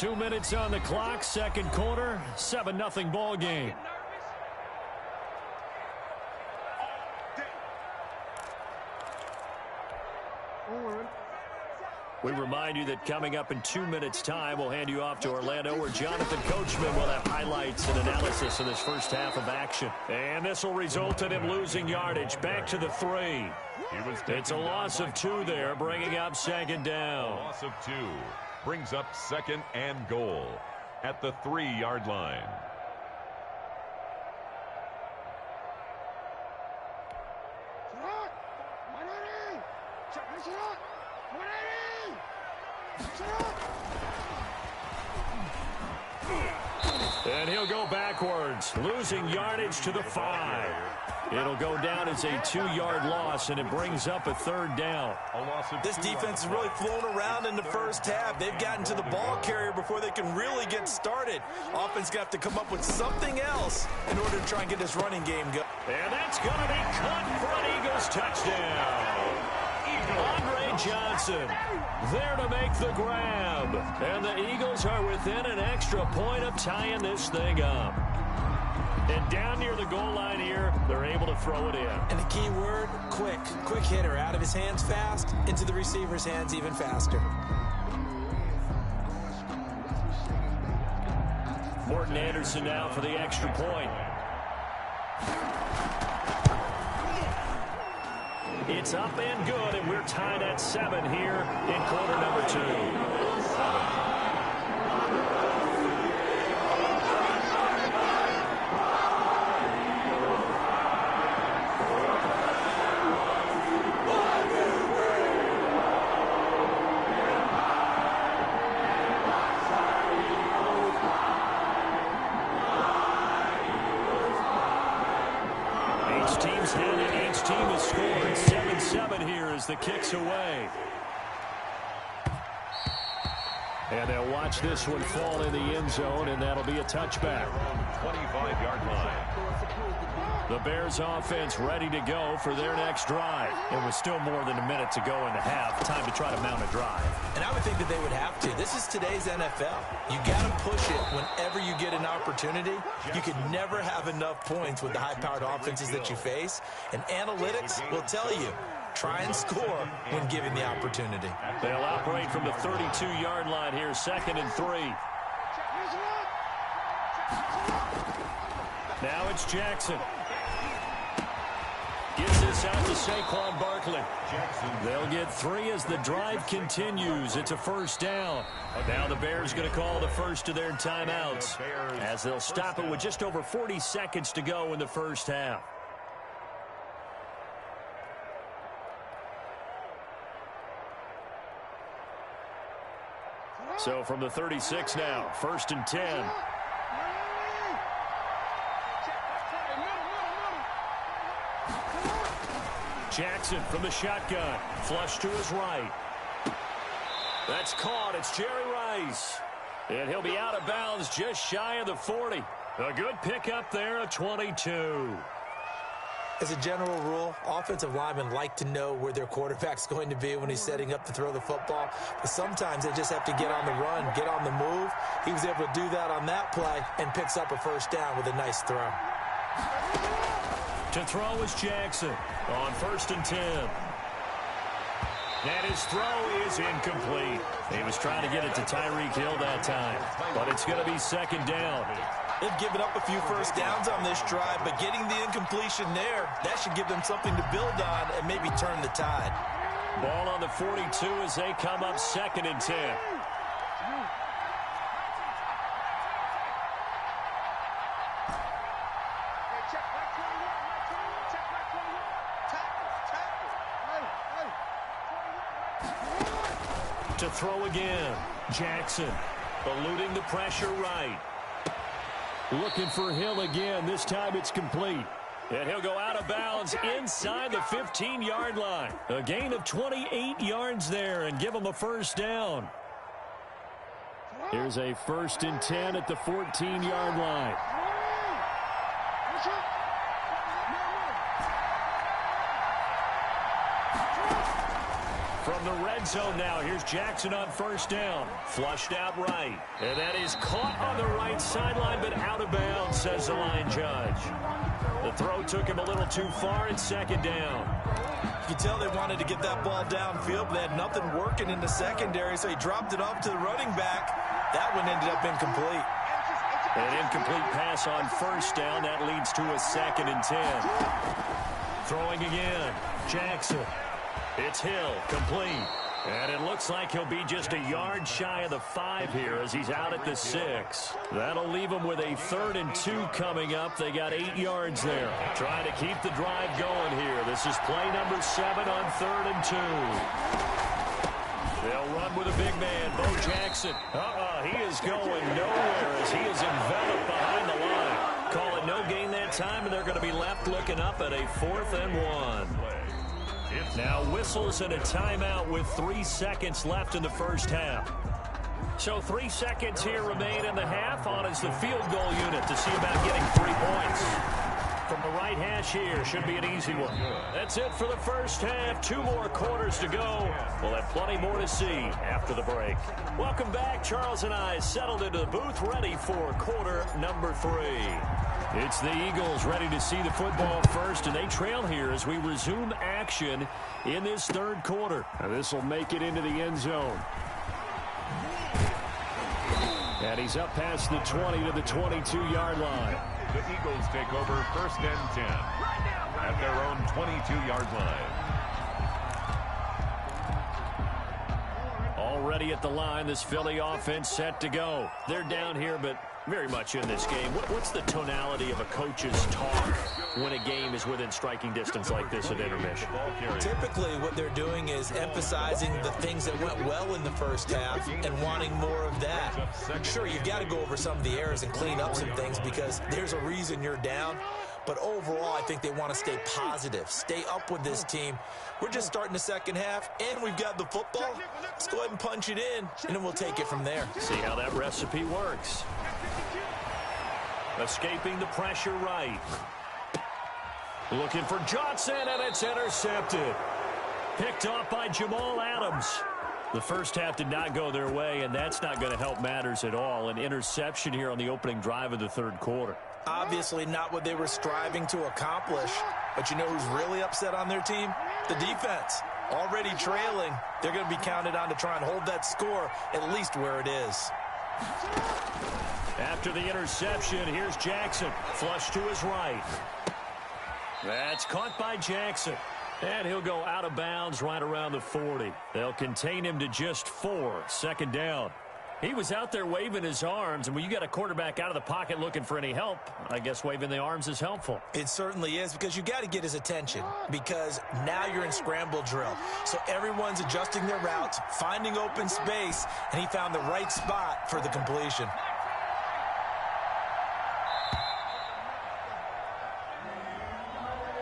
2 minutes on the clock, second quarter, 7-0 ball game. We remind you that coming up in 2 minutes' time, we'll hand you off to Orlando, where Jonathan Coachman will have highlights and analysis of this first half of action. And this will result in him losing yardage. Back to the 3. It's a loss of 2 there, bringing up second down. A loss of 2 brings up second and goal at the 3-yard line. And he'll go backwards, losing yardage to the 5. It'll go down as a 2-yard loss, and it brings up a third down. This defense has really flown around in the first half. They've gotten to the ball carrier before they can really get started. Offense got to come up with something else in order to try and get this running game going. And that's going to be caught for an Eagles touchdown. Andre Johnson there to make the grab. And the Eagles are within an extra point of tying this thing up. And down near the goal line here, they're able to throw it in. And the key word, quick. Quick hitter. Out of his hands fast, into the receiver's hands even faster. Morton Anderson now for the extra point. It's up and good, and we're tied at 7 here in quarter number 2. Each team has scored 7-7 here as the kick's away. And they'll watch this one fall in the end zone, and that'll be a touchback. 25-yard line. The Bears offense ready to go for their next drive. And with still more than a minute to go in the half, time to try to mount a drive. And I would think that they would have to. This is today's NFL. You got to push it whenever you get an opportunity. You can never have enough points with the high-powered offenses that you face. And analytics will tell you, try and score when given the opportunity. They'll operate from the 32-yard line here, 2nd and 3. Now it's Jackson. Gives this out to Saquon Barkley. They'll get 3 as the drive continues. It's a first down. Now the Bears going to call the first of their timeouts as they'll stop it with just over 40 seconds to go in the first half. So from the 36 now, 1st and 10. Jackson from the shotgun. Flush to his right. That's caught. It's Jerry Rice. And he'll be out of bounds just shy of the 40. A good pickup there of 22. As a general rule, offensive linemen like to know where their quarterback's going to be when he's setting up to throw the football. But sometimes they just have to get on the run, get on the move. He was able to do that on that play and picks up a first down with a nice throw. To throw is Jackson on 1st and 10. And his throw is incomplete. He was trying to get it to Tyreek Hill that time, but it's going to be 2nd down. They've given up a few first downs on this drive, but getting the incompletion there, that should give them something to build on and maybe turn the tide. Ball on the 42 as they come up 2nd and 10. To throw again. Jackson eluding the pressure right. Looking for Hill again. This time it's complete. And he'll go out of bounds inside the 15-yard line. A gain of 28 yards there and give him a first down. Here's a 1st and 10 at the 14-yard line. From From the red zone now, here's Jackson on first down. Flushed out right. And that is caught on the right sideline, but out of bounds, says the line judge. The throw took him a little too far. It's second down. You can tell they wanted to get that ball downfield, but they had nothing working in the secondary, so he dropped it off to the running back. That one ended up incomplete. An incomplete pass on first down. That leads to a 2nd and 10. Throwing again. Jackson. It's Hill. Complete. And it looks like he'll be just a yard shy of the 5 here as he's out at the 6. That'll leave him with a 3rd and 2 coming up. They got 8 yards there. Trying to keep the drive going here. This is play number 7 on 3rd and 2. They'll run with a big man, Bo Jackson. He is going nowhere as he is enveloped behind the line. Call it no gain that time, and they're going to be left looking up at a 4th and 1. Now whistles and a timeout with 3 seconds left in the first half. So 3 seconds here remain in the half. On is the field goal unit to see about getting 3 points. From the right hash here, should be an easy one. That's it for the first half. 2 more quarters to go. We'll have plenty more to see after the break. Welcome back. Charles and I settled into the booth, ready for quarter number 3. It's the Eagles ready to see the football first, and they trail here as we resume action in this 3rd quarter. Now this will make it into the end zone. And he's up past the 20 to the 22-yard line. The Eagles take over 1st and 10 at their own 22-yard line. Already at the line, this Philly offense set to go. They're down here, but very much in this game. What's the tonality of a coach's talk when a game is within striking distance like this at intermission? Typically, what they're doing is emphasizing the things that went well in the first half and wanting more of that. Sure, you've got to go over some of the errors and clean up some things because there's a reason you're down. But overall, I think they want to stay positive, stay up with this team. We're just starting the second half, and we've got the football. Let's go ahead and punch it in, and then we'll take it from there. See how that recipe works. Escaping the pressure right. Looking for Johnson, and it's intercepted. Picked off by Jamal Adams. The first half did not go their way, and that's not going to help matters at all. An interception here on the opening drive of the 3rd quarter. Obviously not what they were striving to accomplish. But you know who's really upset on their team? The defense. Already trailing. They're going to be counted on to try and hold that score at least where it is. After the interception, here's Jackson. Flush to his right. That's caught by Jackson. And he'll go out of bounds right around the 40. They'll contain him to just 4. 2nd down. He was out there waving his arms, and when you got a quarterback out of the pocket looking for any help, I guess waving the arms is helpful. It certainly is, because you got to get his attention, because now you're in scramble drill. So everyone's adjusting their routes, finding open space, and he found the right spot for the completion.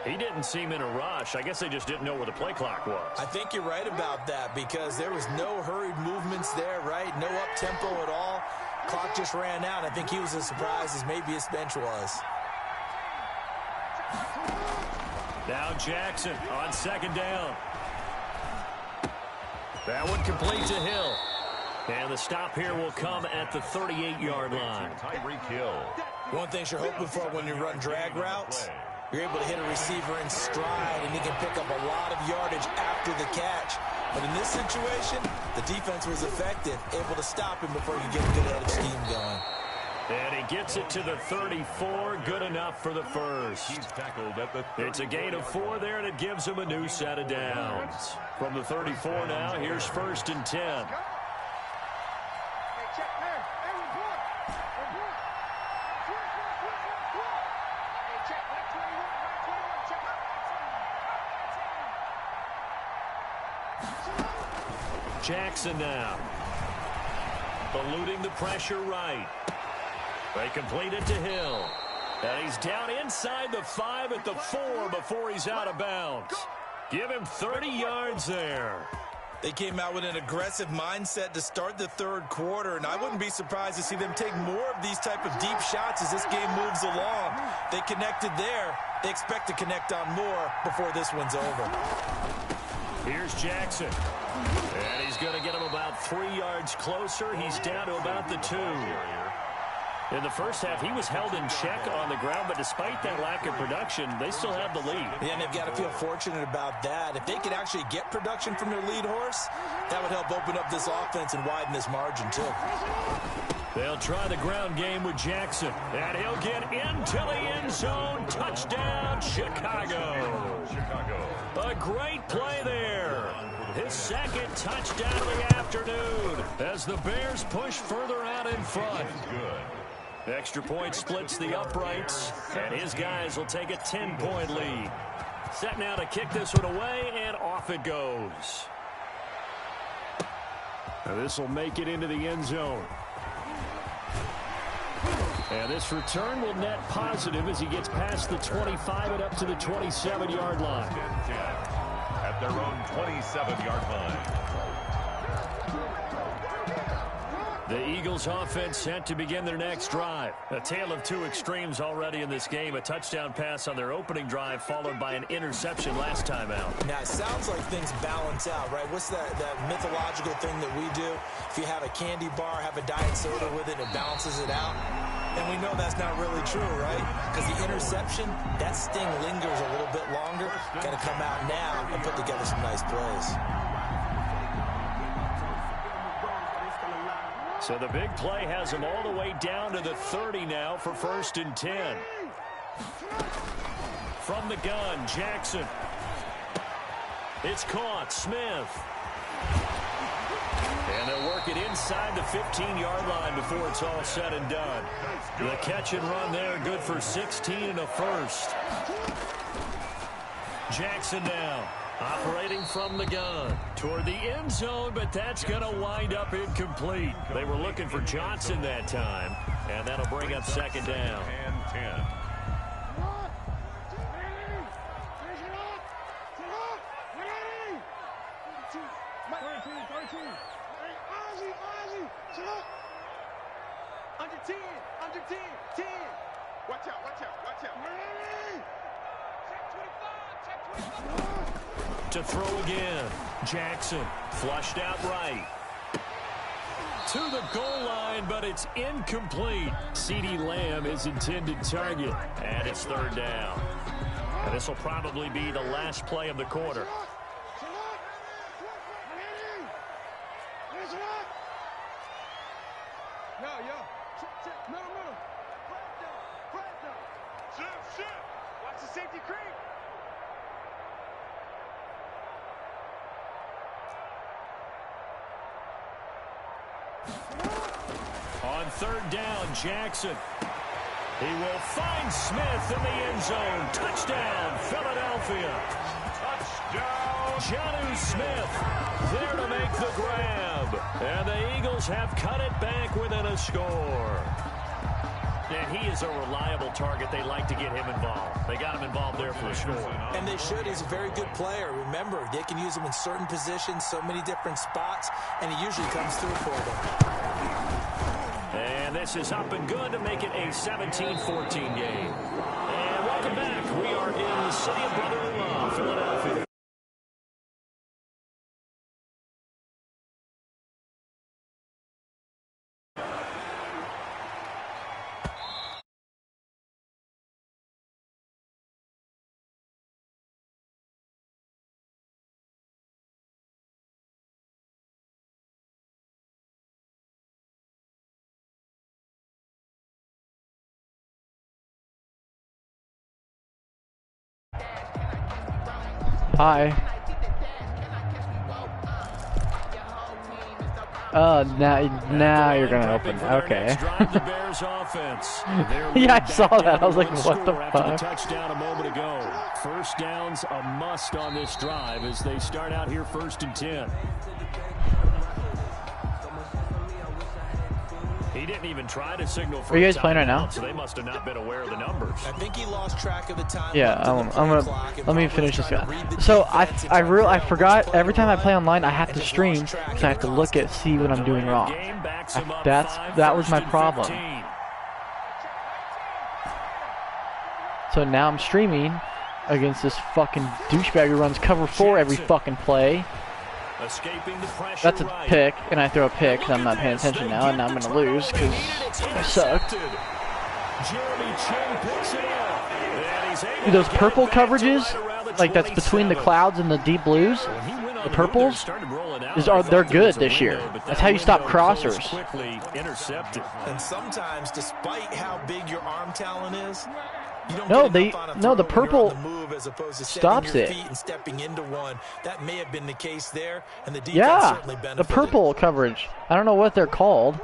He didn't seem in a rush. I guess they just didn't know where the play clock was. I think you're right about that, because there was no hurried movements there, right? No up-tempo at all. Clock just ran out. I think he was as surprised as maybe his bench was. Now Jackson on 2nd down. That one complete to Hill. And the stop here will come at the 38-yard line. Tyreek Hill. One thing you're hoping for when you run drag routes, you're able to hit a receiver in stride, and he can pick up a lot of yardage after the catch. But in this situation, the defense was effective, able to stop him before you get a good head of steam going. And he gets it to the 34. Good enough for the first. He's tackled at the 30. It's a gain of 4 there, and it gives him a new set of downs. From the 34 now, here's 1st and 10. Jackson now. Eluding the pressure right. They complete it to Hill. And he's down inside the 5 at the 4 before he's out of bounds. Give him 30 yards there. They came out with an aggressive mindset to start the 3rd quarter, and I wouldn't be surprised to see them take more of these type of deep shots as this game moves along. They connected there. They expect to connect on more before this one's over. Here's Jackson. And he's going to get him about 3 yards closer. He's down to about the 2. In the first half, he was held in check on the ground, but despite that lack of production, they still have the lead. Yeah, and they've got to feel fortunate about that. If they could actually get production from their lead horse, that would help open up this offense and widen this margin, too. They'll try the ground game with Jackson, and he'll get into the end zone. Touchdown, Chicago. A great play there. His second touchdown of the afternoon as the Bears push further out in front. Extra point splits the uprights, and his guys will take a 10-point lead. Set now to kick this one away, and off it goes. This will make it into the end zone. And this return will net positive as he gets past the 25 and up to the 27-yard line. At their own 27-yard line. The Eagles offense set to begin their next drive. A tale of two extremes already in this game. A touchdown pass on their opening drive followed by an interception last time out. Now, it sounds like things balance out, right? What's that mythological thing that we do? If you have a candy bar, have a diet soda with it, it balances it out. And we know that's not really true, right? Because the interception, that sting lingers a little bit longer. Got to come out now and put together some nice plays. So the big play has him all the way down to the 30 now for 1st and 10. From the gun, Jackson. It's caught, Smith. And they'll work it inside the 15-yard line before it's all said and done. The catch and run there, good for 16 and a first. Jackson now. Operating from the gun toward the end zone, but that's going to wind up incomplete. They were looking for Johnson that time, and that'll bring up 2nd down. And 10. Under 10. Watch out. Check 25. To throw again. Jackson flushed out right. To the goal line, but it's incomplete. CeeDee Lamb is intended target. And it's 3rd down. And this will probably be the last play of the quarter. Watch the safety creep. On 3rd down, Jackson. He will find Smith in the end zone. Touchdown, Philadelphia. Touchdown. Jonnu Smith there to make the grab. And the Eagles have cut it back within a score. And he is a reliable target. They like to get him involved. They got him involved there for a score. And they should. He's a very good player. Remember, they can use him in certain positions, so many different spots, and he usually comes through for them. And this is up and good to make it a 17-14 game. And welcome back. We are in the city of brotherly love, Philadelphia. Hi. Now you're gonna open. Okay. Yeah, I saw that. I was like, what the fuck? Touchdown a moment ago. 1st down's a must on this drive as they start out here 1st and 10. He didn't even try to signal for. Are you guys playing right now? So they must have not been aware of the numbers. I think he lost track of the time. Yeah, I'm gonna let me finish this guy. So I forgot every time I play online I have to stream because I have to look at see what I'm doing wrong. That was my problem. So now I'm streaming against this fucking douchebag who runs cover 4 every fucking play. That's a pick, and I throw a pick because I'm not paying attention now, and now I'm going to lose because I suck. Dude, those purple coverages, like that's between the clouds and the deep blues, the purples, they're good this year. That's how you stop crossers. And sometimes, despite how big your arm talent is, you don't the purple stops it. And stepping into one. That may have been the case there, and the defense certainly benefited. The purple coverage. I don't know what they're called.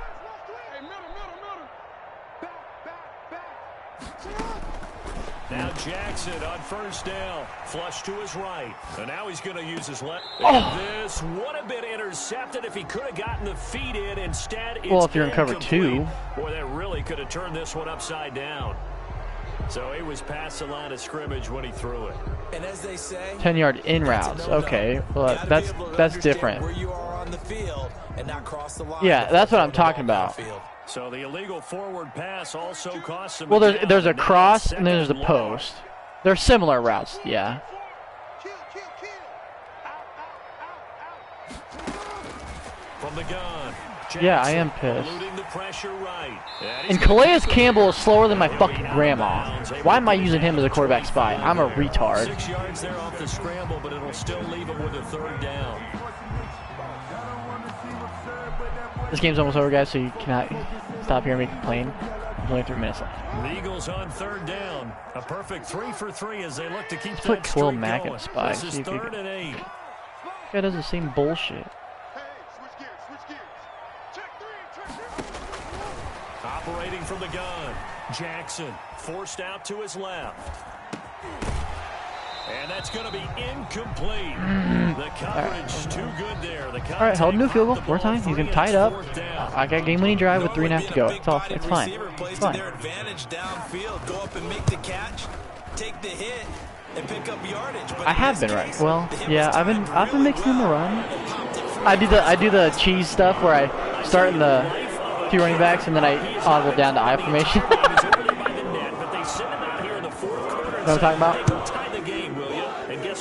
Now Jackson on first down, flush to his right, and now he's going to use his left. This would have been intercepted if he could have gotten the feet in. Instead, it's if you're in cover 2. Boy, that really could have turned this one upside down. So he was past the line of scrimmage when he threw it. And as they say, 10-yard in routes. Okay, well that's different. Where you are on the field and not cross the line. Yeah, that's what I'm talking about. So the illegal forward pass also costs him. Well, there's a cross and then there's a post. They're similar routes, yeah. From the gun. Yeah, I am pissed. And Calais Campbell is slower than my fucking grandma. Why am I using him as a quarterback spy? I'm a retard. 6 yards there off the scramble, but it'll still leave him with a third down. This game's almost over, guys, so you cannot stop hearing me complain. There's only 3 minutes left. The Eagles on third down. A perfect 3 for 3 as they look to keep Let's put that Khalil streak Mack going. in spy. This is 3rd and 8. This guy does the same bullshit. Operating from the gun. Jackson forced out to his left. And that's going to be incomplete. The coverage too good there. All right, held him to a field goal. 4 times. He's going to tie it up. I got game-winning drive with 3.5 to go. It's all. It's fine. It's fine. Advantage downfield. Go up and make the catch. Take the hit and pick up yardage. I have been right. Well, yeah, I've been mixing in the run. I do the cheese stuff where I start in the 2 running backs and then I audible down to I formation. You know what I'm talking about?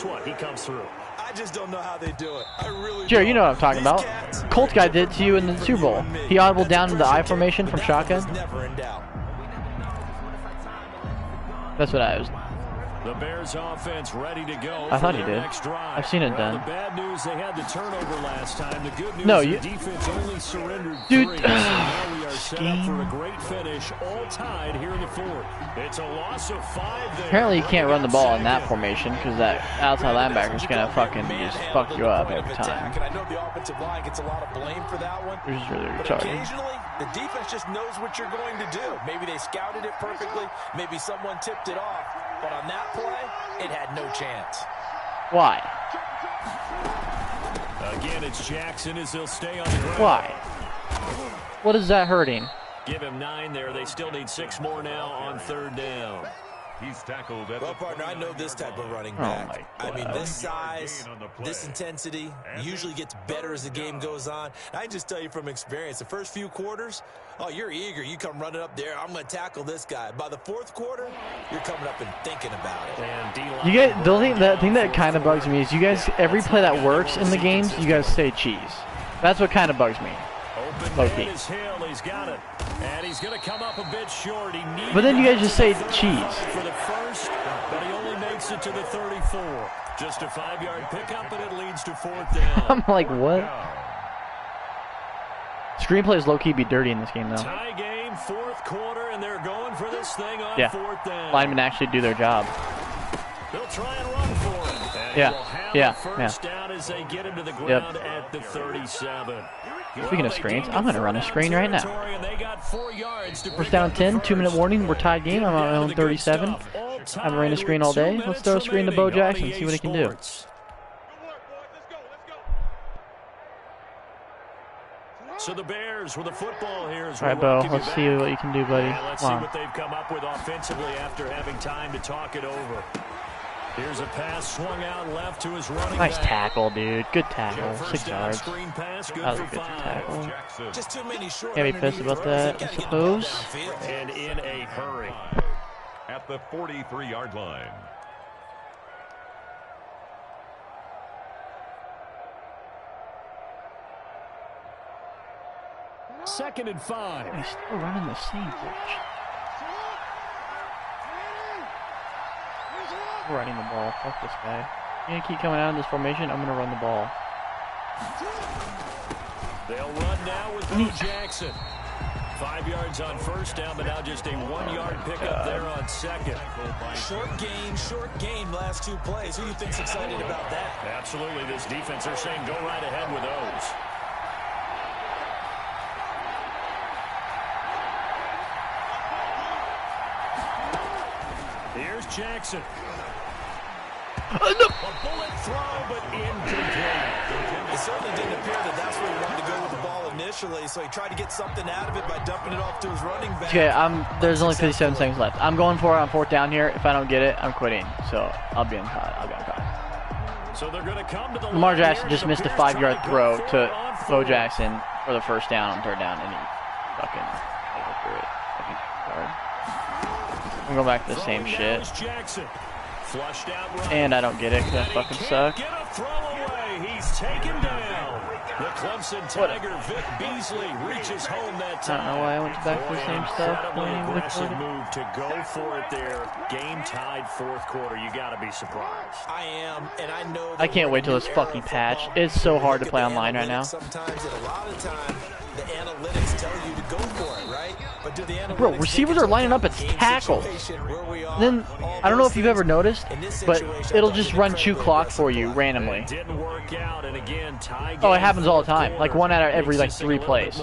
What? He comes through. I just don't know how they do it. I really Sure, you know what I'm talking about. Colts guy did to you in the Super Bowl. He audibled down to the I formation from shotgun. That's what I was. The Bears offense ready to go. I thought he did. I've seen it done. The bad news, they had the turnover last time. The good news, the defense only surrendered 3. Dude, So now we are set up for a great finish, all tied here in the 4th. It's a loss of 5 there. Apparently you can't run the ball in that formation because that outside linebacker is gonna fucking just fuck you up every time. And I know the offensive line gets a lot of blame for that one. Which is really But retarded. occasionally, the defense just knows what you're going to do. Maybe they scouted it perfectly. Maybe someone tipped it off. But on that play, it had no chance. Why? Again, it's Jackson as he'll stay on the ground. Why? What is that hurting? Give him 9 there. They still need 6 more now on 3rd down. He's tackled at Well, partner, I know this type of running back. I mean, this size, this intensity usually gets better as the game goes on. I can just tell you from experience, the first few quarters, oh, you're eager. You come running up there. I'm going to tackle this guy. By the 4th quarter, you're coming up and thinking about it. And You guys, the thing that kind of bugs me is you guys, every play that works in the games, you guys say cheese. That's what kind of bugs me. Okay. He's got it. And he's going to come up a bit short. But then you guys just say cheese. For the first, but he only makes it to the 34. Just a 5-yard pickup, and it leads to 4th down. I'm like, what? Screenplays low-key be dirty in this game, though. Tie game, 4th quarter, and they're going for this thing on 4th down. Linemen actually do their job. They'll try and run for it. And Yeah. First down as they get into the ground at the 37. Speaking of screens, I'm going to run a screen right now. First down 10, 2-minute warning. We're tied game. I'm on my own 37. I haven't ran a screen all day. Let's throw a screen to Bo Jackson, see what he can do. So the Bears with the football here. All right, Bo, let's see what you can do, buddy. Let's see what they've come up with offensively after having time to talk it over. Here's a pass swung out left to his running Nice back. tackle, dude. Good tackle. 6 yards. Screen pass, good That was for a good 5. tackle. Just too many short Can't be pissed about that, I suppose. And in a hurry. at the 43-yard line. 2nd and 5. He's still running the same pitch. I'm running the ball. Fuck this guy. You're gonna keep coming out in this formation, I'm gonna run the ball. They'll run now with Bo Jackson. 5 yards on first down, but now just a 1-yard pickup there on second. Short game, last 2 plays. Who do you think's excited about that? Absolutely, this defense, they're saying go right ahead with those. Here's Jackson. No. A bullet throw, but incomplete. It certainly didn't appear that that's where he wanted to go with the ball initially, so he tried to get something out of it by dumping it off to his running back. Okay, there's only 57 seconds left. I'm going for it on 4th down here. If I don't get it, I'm quitting. So I'll be on caught. So they're going to come to the Lamar Jackson just missed a 5-yard throw to Bo Jackson for the first down on 3rd down, and he fucking threw it. Fucking hard. I'm going back to the same shit. And I don't get it because I fucking suck. Get a throw away. He's taken down. The Clemson Tiger, Vic Beasley, reaches home that time. I don't know why I went back to the same stuff. Incredibly aggressive move to go for it there. Game tied 4th quarter. You got to be surprised. I am, and I know. I can't wait till this fucking patch. It's so hard to play online right now. Sometimes, and a lot of time, the analytics tell you to go for it, right? But do the analytics? Bro, receivers are lining up as tackles. And then I don't know if you've ever noticed, but it'll just run chew clock for you randomly. Didn't work out, and again, oh, it happens all the time. Like 1 out of every like 3 plays.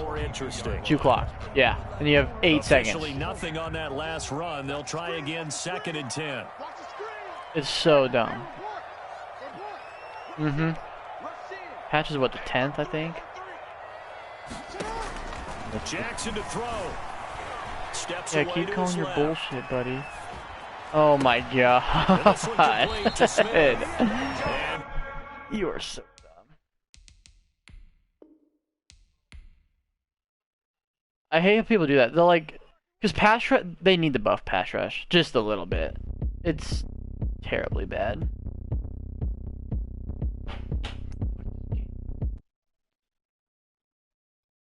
Chew clock. Yeah, and you have 8 seconds. Actually, nothing on that last run. They'll try again. 2nd and 10. It's so dumb. Patch is what, the 10th, I think. Jackson to throw. Steps yeah, away keep to calling his your left. bullshit, buddy. Oh my god. You are so dumb. I hate how people do that. They're like, because pass rush, they need to buff pass rush just a little bit. It's terribly bad.